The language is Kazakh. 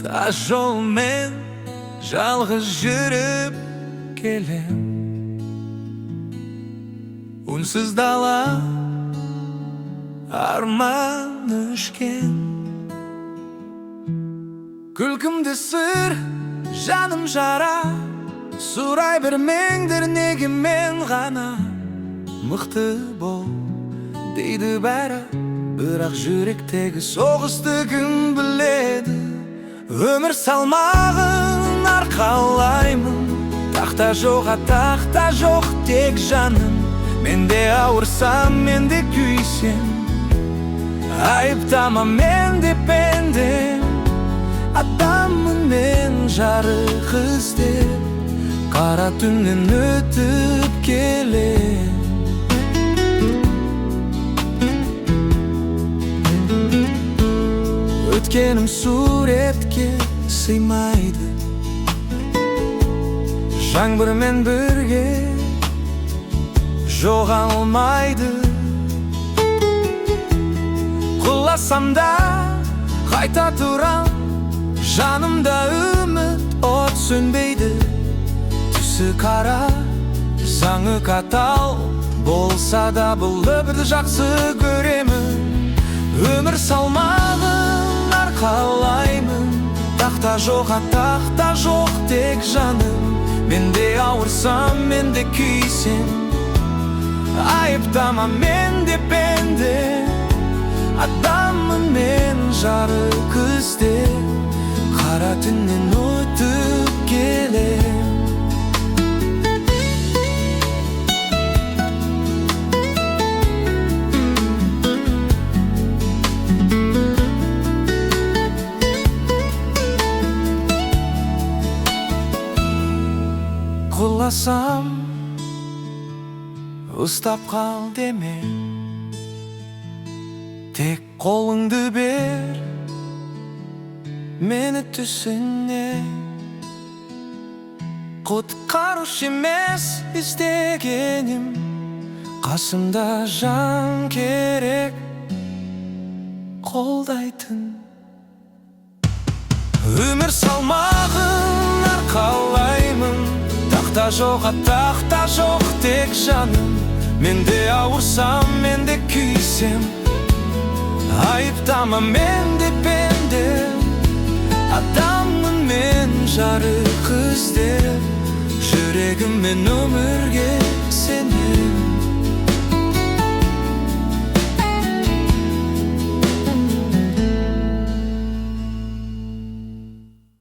Tаш jolmen жалғыз жүріп келем. Үнсіз дала арман өшкен. Күлкімді сыр, жаным жара, сұрай бермеңдер неге мен ғана. Мықты бол дейді бәрі, бірақ жүректегі соғысты кім біледі. Өмір салмағын арқалаймын, тақта жоқ, атақта жоқ тек жаным. Менде ауырсам, менде күйсем, айыптама, мен де пенде. Адаммын мен жарық іздеп, қара түннен өтіп келем. Өткенім суретке сыймайды, жаңбырмен бірге жоғалмайды. Құласам да қайта тұрам, жанымда үміт от сөнбейді. Түсі қара, заңы қатал, болса да бұл өмірді жақсы көремін. Өмір салмағын арқалаймын, тақта жоқ, атақта жоқ тек жаным. Менде ауырсам, менде күйсем, айыптама, мен де пенде. Адаммын мен жарық іздеп, қара түннен өтіп келем. Құласам, ұстап қал деме, тек қолыңды бер мені түсіне. Құтқарушы емес іздегенім, қасымда жан керек қолдайтын. Өмір салмағын арқалаймын, тақта жоқ, атақта жоқ тек жаным. Менде ауырсам, менде күйсем, айыптама, мен де пенде. Адаммын мен жарық іздеп, жүрегіммен өмірге